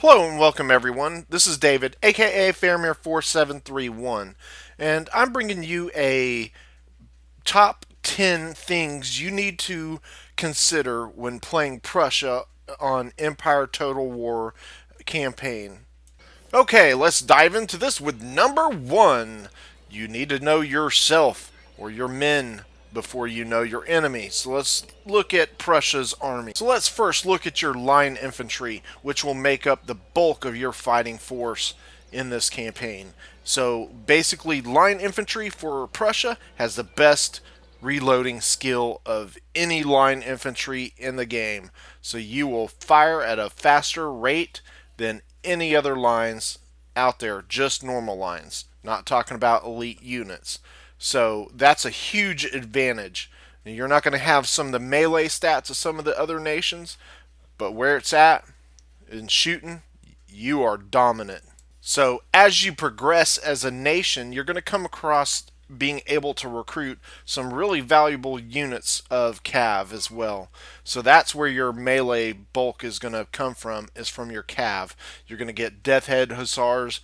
Hello and welcome everyone. This is David, aka Faramir4731, and I'm bringing you a top 10 things you need to consider when playing Prussia on Empire Total War campaign. Okay, let's dive into this with number 1. You need to know yourself or your men before you know your enemy. So let's look at Prussia's army. So let's first look at your line infantry, which will make up the bulk of your fighting force in this campaign. So basically, line infantry for Prussia has the best reloading skill of any line infantry in the game. So you will fire at a faster rate than any other lines out there, just normal lines, not talking about elite units. So that's a huge advantage. You're not going to have some of the melee stats of some of the other nations, but where it's at in shooting, you are dominant. So as you progress as a nation, you're going to come across being able to recruit some really valuable units of cav as well. So that's where your melee bulk is going to come from, is from your cav. You're going to get death head hussars,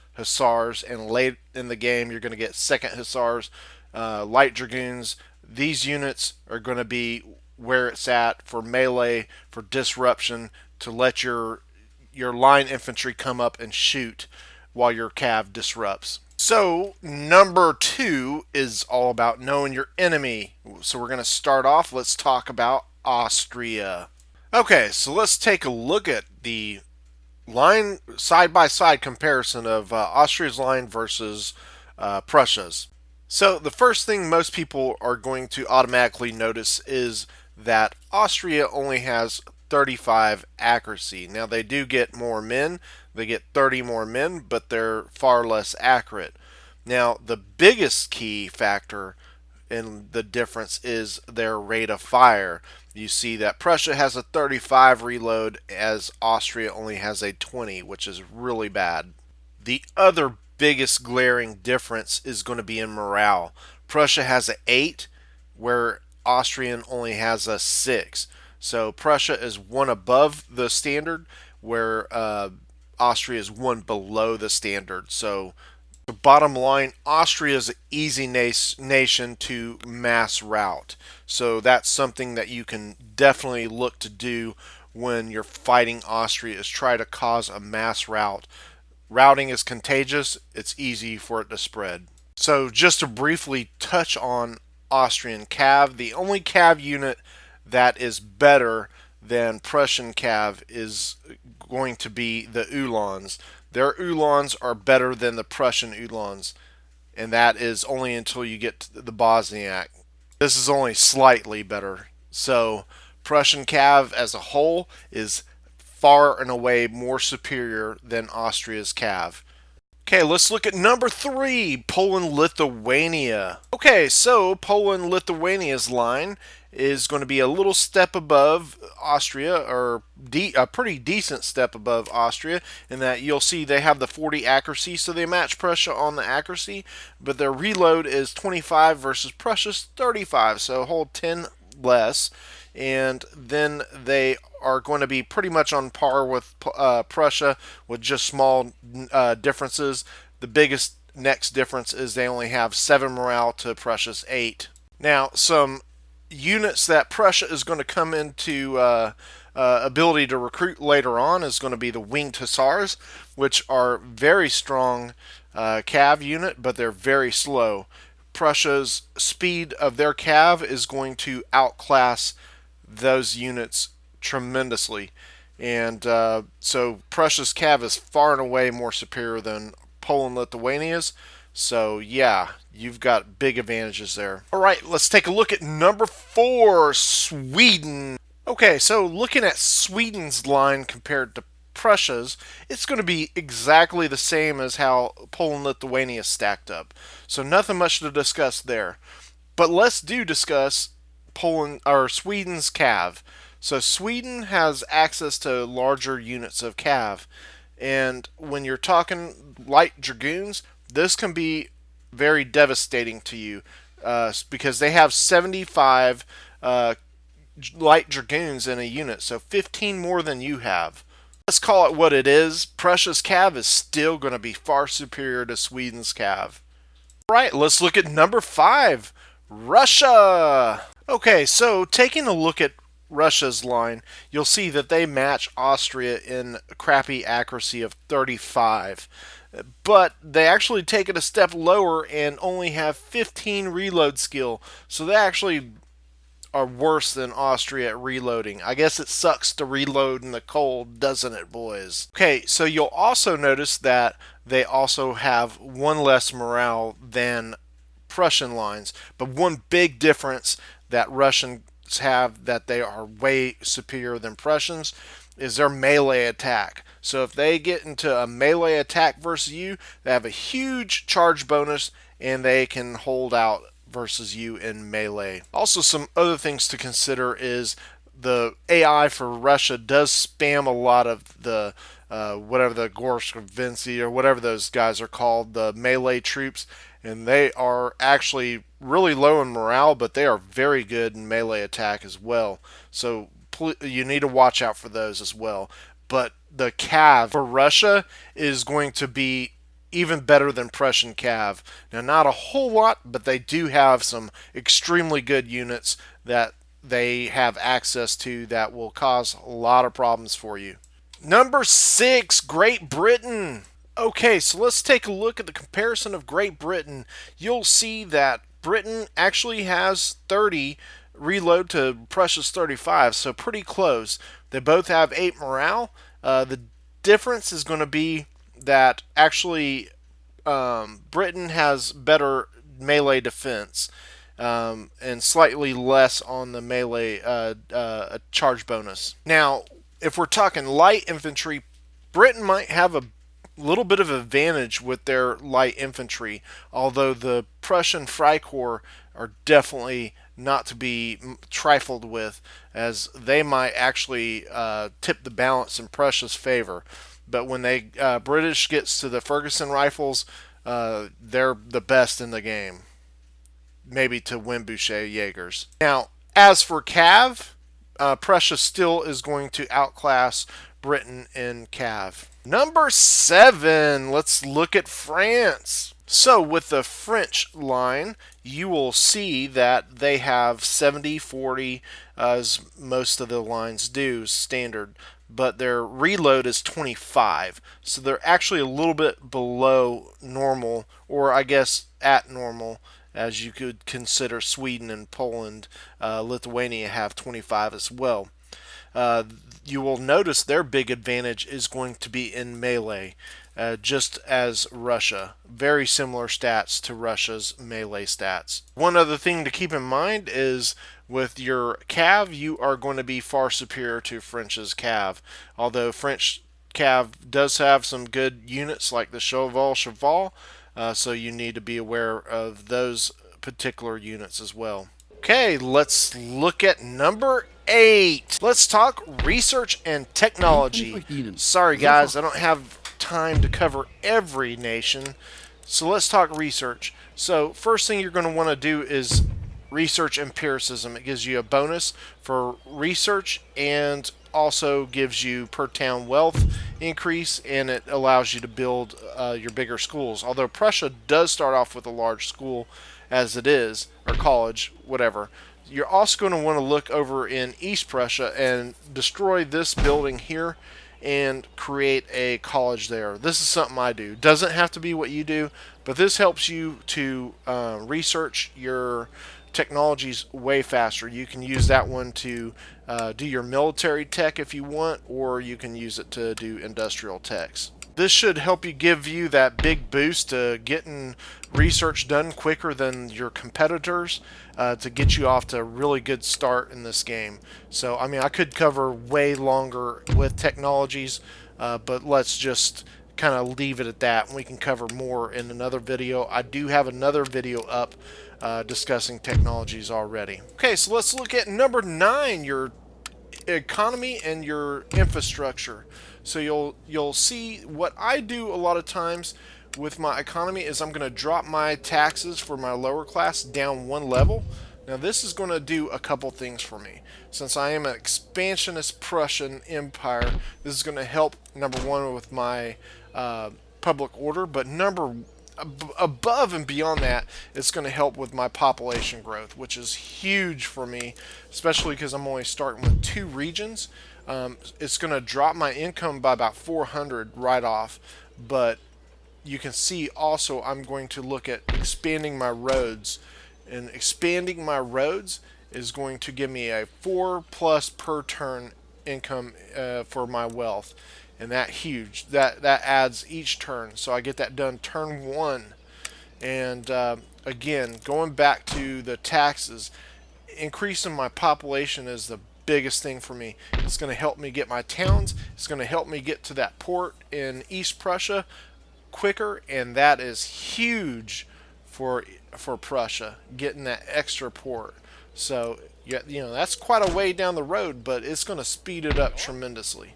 and late in the game you're going to get second hussars, light dragoons. These units are going to be where it's at for melee, for disruption, to let your line infantry come up and shoot while your cav disrupts. So, number 2 is all about knowing your enemy. So, we're going to start off. Let's talk about Austria. Okay, so let's take a look at the line side by side comparison of Austria's line versus Prussia's. So, the first thing most people are going to automatically notice is that Austria only has 35 accuracy. Now, they do get more men, they get 30 more men, but they're far less accurate. Now, the biggest key factor in the difference is their rate of fire. You see that Prussia has a 35 reload as Austria only has a 20, which is really bad. The other biggest glaring difference is going to be in morale. Prussia has an 8, where Austrian only has a 6. So Prussia is one above the standard, where Austria is one below the standard. So the bottom line, Austria is an easy nation to mass rout. So that's something that you can definitely look to do when you're fighting Austria, is try to cause a mass rout. Routing is contagious, it's easy for it to spread. So just to briefly touch on Austrian cav, the only cav unit that is better than Prussian cav is going to be the Uhlans. Their Uhlans are better than the Prussian Uhlans, and that is only until you get to the Bosniak. This is only slightly better. So Prussian cav as a whole is far and away more superior than Austria's cav. Okay, let's look at number 3, Poland-Lithuania. Okay, so Poland-Lithuania's line is going to be a little step above Austria, or a pretty decent step above Austria, in that you'll see they have the 40 accuracy, so they match Prussia on the accuracy, but their reload is 25 versus Prussia's 35, so a whole 10 less. And then they are going to be pretty much on par with Prussia, with just small differences. The biggest next difference is they only have 7 morale to Prussia's 8. Now, some units that Prussia is going to come into ability to recruit later on is going to be the winged hussars, which are very strong cav unit, but they're very slow. Prussia's speed of their cav is going to outclass those units tremendously. And so Prussia's cav is far and away more superior than Poland-Lithuania's. So yeah, you've got big advantages there. All right, let's take a look at number 4, Sweden. Okay, so looking at Sweden's line compared to Prussia's, it's going to be exactly the same as how Poland-Lithuania stacked up. So nothing much to discuss there. But let's discuss Poland or Sweden's cav. So Sweden has access to larger units of cav, and when you're talking light dragoons, this can be very devastating to you because they have 75 light dragoons in a unit, so 15 more than you have. Let's call it what it is. Prussia's cav is still going to be far superior to Sweden's cav. All right, let's look at number 5, Russia. Okay, so taking a look at Russia's line, you'll see that they match Austria in crappy accuracy of 35. But they actually take it a step lower and only have 15 reload skill. So they actually are worse than Austria at reloading. I guess it sucks to reload in the cold, doesn't it, boys? Okay, so you'll also notice that they also have one less morale than Prussian lines. But one big difference that Russians have that they are way superior than Prussians is their melee attack. So if they get into a melee attack versus you, they have a huge charge bonus and they can hold out versus you in melee. Also, some other things to consider is the AI for Russia does spam a lot of the whatever the Gorsk or Vinci or whatever those guys are called, the melee troops, and they are actually really low in morale, but they are very good in melee attack as well. So you need to watch out for those as well. But the cav for Russia is going to be even better than Prussian cav. Now, not a whole lot, but they do have some extremely good units that they have access to that will cause a lot of problems for you. Number 6, Great Britain. Okay, so let's take a look at the comparison of Great Britain. You'll see that Britain actually has 30 reload to Prussia's 35, so pretty close. They both have 8 morale. The difference is going to be that actually Britain has better melee defense and slightly less on the melee charge bonus. Now, if we're talking light infantry, Britain might have a little bit of advantage with their light infantry, although the Prussian Freikorps are definitely not to be trifled with, as they might actually tip the balance in Prussia's favor. But when they British gets to the Ferguson rifles, they're the best in the game. Maybe to Wimbush Jaegers. Now, as for Cav, Prussia still is going to outclass Britain in Cav. Number 7, let's look at France. So with the French line, you will see that they have 70-40, as most of the lines do, standard, but their reload is 25. So they're actually a little bit below normal, or I guess at normal, as you could consider Sweden and Poland. Lithuania have 25 as well. You will notice their big advantage is going to be in melee, just as Russia. Very similar stats to Russia's melee stats. One other thing to keep in mind is with your Cav, you are going to be far superior to French's Cav. Although French Cav does have some good units like the Cheval, so you need to be aware of those particular units as well. Okay, let's look at number 8. Let's talk research and technology. Sorry guys, I don't have time to cover every nation, so let's talk research. So first thing you're going to want to do is research empiricism. It gives you a bonus for research and also gives you per town wealth increase, and it allows you to build your bigger schools. Although Prussia does start off with a large school as it is, or college, whatever. You're also going to want to look over in East Prussia and destroy this building here and create a college there. This is something I do. Doesn't have to be what you do, but this helps you to research your technologies way faster. You can use that one to do your military tech if you want, or you can use it to do industrial techs. This should help you give you that big boost to getting research done quicker than your competitors, to get you off to a really good start in this game. So, I mean, I could cover way longer with technologies, but let's just kind of leave it at that, and we can cover more in another video. I do have another video up discussing technologies already. Okay, so let's look at number 9, your economy and your infrastructure. So you'll see what I do a lot of times with my economy is I'm going to drop my taxes for my lower class down one level. Now this is going to do a couple things for me. Since I am an expansionist Prussian empire, this is going to help, number one, with my public order, but above and beyond that, it's going to help with my population growth, which is huge for me, especially because I'm only starting with 2 regions. It's going to drop my income by about 400 right off, but you can see also I'm going to look at expanding my roads, and expanding my roads is going to give me a 4 plus per turn income for my wealth, and that huge that adds each turn, so I get that done turn 1. And again, going back to the taxes, increasing my population is the biggest thing for me. It's going to help me get my towns. It's going to help me get to that port in East Prussia quicker, and that is huge for Prussia, getting that extra port. So that's quite a way down the road, but it's going to speed it up tremendously.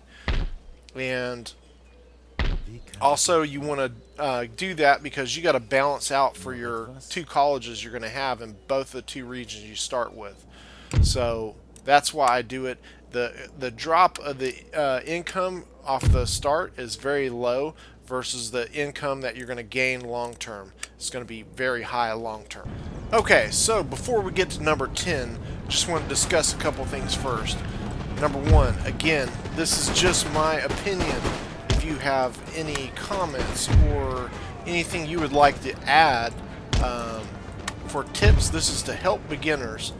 And also, you want to do that because you got to balance out for your 2 colleges you're going to have in both the 2 regions you start with. So that's why I do it. The drop of the income off the start is very low versus the income that you're going to gain long term. It's going to be very high long term. Okay, so before we get to number 10, just want to discuss a couple things first. Number 1, again, this is just my opinion. If you have any comments or anything you would like to add for tips, this is to help beginners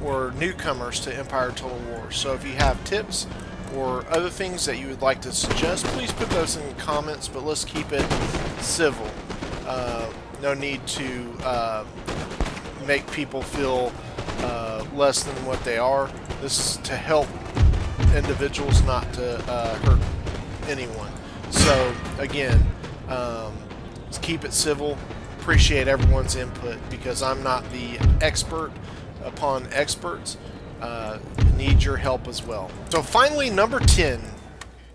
or newcomers to Empire Total War. So if you have tips or other things that you would like to suggest, please put those in the comments, but let's keep it civil. No need to make people feel less than what they are. This is to help individuals, not to hurt anyone. So again, let's keep it civil. Appreciate everyone's input because I'm not the expert upon experts. Need your help as well. So finally, number 10.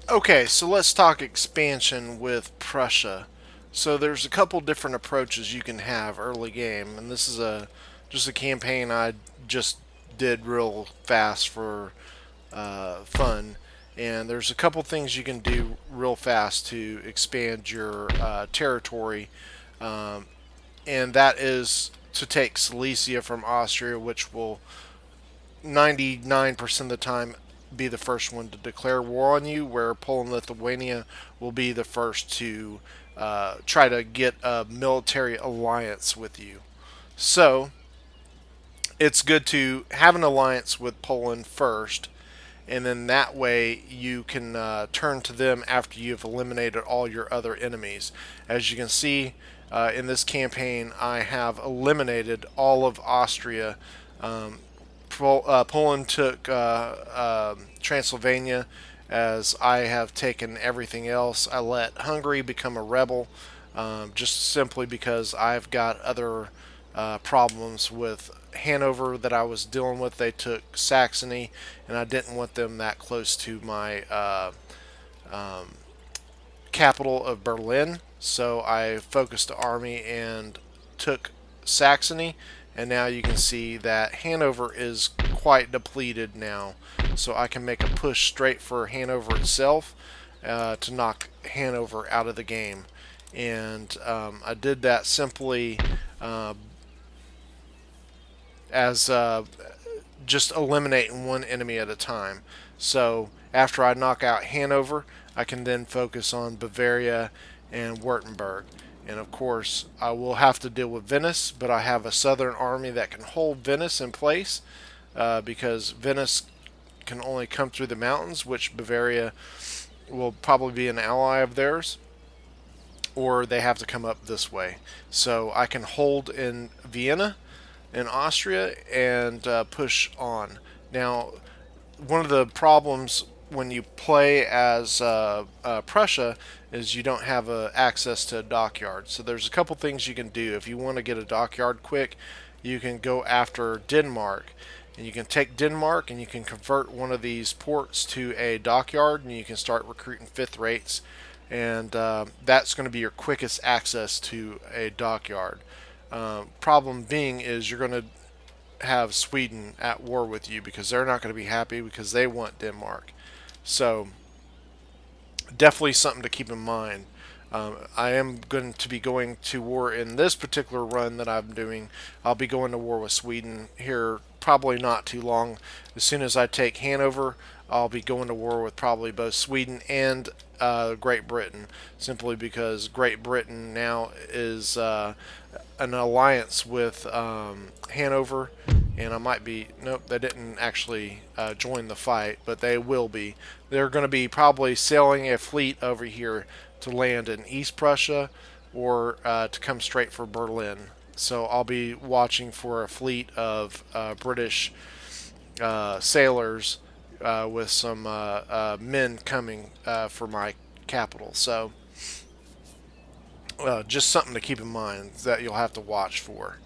Okay, so let's talk expansion with Prussia. So there's a couple different approaches you can have early game, and this is just a campaign I just did real fast for fun. And there's a couple things you can do real fast to expand your territory, and that is to take Silesia from Austria, which will 99% of the time be the first one to declare war on you, where Poland and Lithuania will be the first to try to get a military alliance with you. So it's good to have an alliance with Poland first, and then that way you can turn to them after you've eliminated all your other enemies. As you can see in this campaign, I have eliminated all of Austria. Poland took Transylvania, as I have taken everything else. I let Hungary become a rebel, just simply because I've got other problems with Hanover that I was dealing with. They took Saxony, and I didn't want them that close to my capital of Berlin. So I focused the army and took Saxony, and now you can see that Hanover is quite depleted now. So I can make a push straight for Hanover itself to knock Hanover out of the game. And I did that simply as just eliminating one enemy at a time. So after I knock out Hanover, I can then focus on Bavaria and Württemberg. And of course, I will have to deal with Venice, but I have a southern army that can hold Venice in place because Venice can only come through the mountains, which Bavaria will probably be an ally of theirs, or they have to come up this way. So I can hold in Vienna in Austria and push on. Now, one of the problems when you play as Prussia is you don't have access to a dockyard. So there's a couple things you can do. If you want to get a dockyard quick, you can go after Denmark. And you can take Denmark and you can convert one of these ports to a dockyard, and you can start recruiting fifth rates. And that's going to be your quickest access to a dockyard. Problem being is you're going to have Sweden at war with you, because they're not going to be happy because they want Denmark. So definitely something to keep in mind. I am going to be going to war in this particular run that I'm doing. I'll be going to war with Sweden here probably not too long. As soon as I take Hanover, I'll be going to war with probably both Sweden and Great Britain, simply because Great Britain now is an alliance with Hanover, and I might be, nope, they didn't actually join the fight, but they will be. They're going to be probably sailing a fleet over here to land in East Prussia, or to come straight for Berlin. So I'll be watching for a fleet of British sailors with some men coming for my capital. So just something to keep in mind that you'll have to watch for.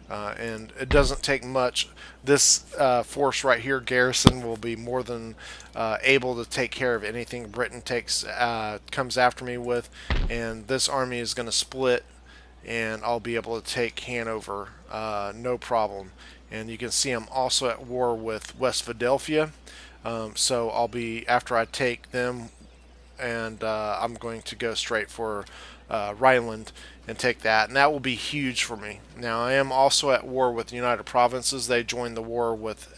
And it doesn't take much. This force right here, garrison, will be more than able to take care of anything Britain comes after me with. And this army is going to split, and I'll be able to take Hanover, no problem. And you can see I'm also at war with West Philadelphia. So I'll be, after I take them, and I'm going to go straight for Rhineland and take that, and that will be huge for me. Now, I am also at war with the United Provinces. They joined the war with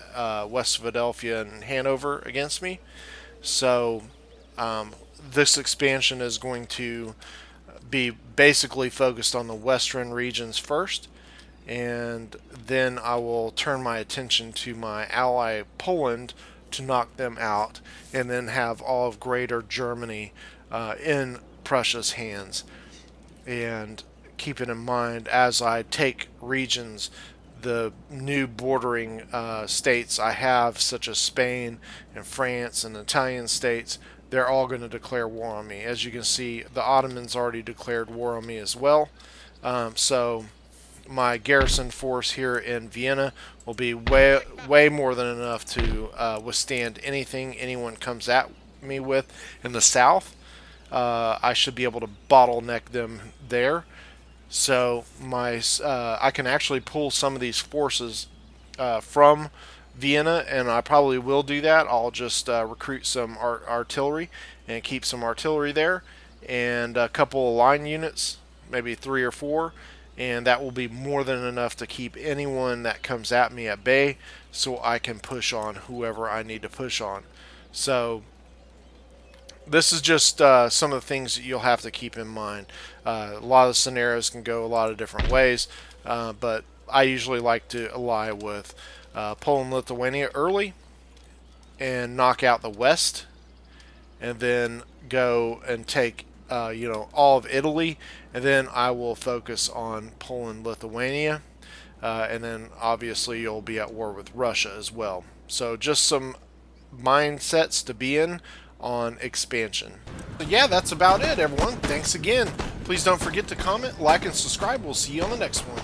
West Philadelphia and Hanover against me. So this expansion is going to be basically focused on the western regions first, and then I will turn my attention to my ally Poland to knock them out, and then have all of Greater Germany in Prussia's hands. And keep it in mind, as I take regions, the new bordering states I have, such as Spain and France and Italian states, they're all going to declare war on me. As you can see, the Ottomans already declared war on me as well. So my garrison force here in Vienna will be way more than enough to withstand anything anyone comes at me with in the south. I should be able to bottleneck them there. So I can actually pull some of these forces from Vienna, and I probably will do that. I'll just recruit some artillery and keep some artillery there, and a couple of line units, maybe 3 or 4, and that will be more than enough to keep anyone that comes at me at bay, so I can push on whoever I need to push on. So this is just some of the things that you'll have to keep in mind. A lot of scenarios can go a lot of different ways, but I usually like to ally with Poland, Lithuania early and knock out the West, and then go and take all of Italy, and then I will focus on Poland, Lithuania, and then obviously you'll be at war with Russia as well. So just some mindsets to be in on expansion. So yeah, that's about it, everyone. Thanks again. Please don't forget to comment, like, and subscribe. We'll see you on the next one.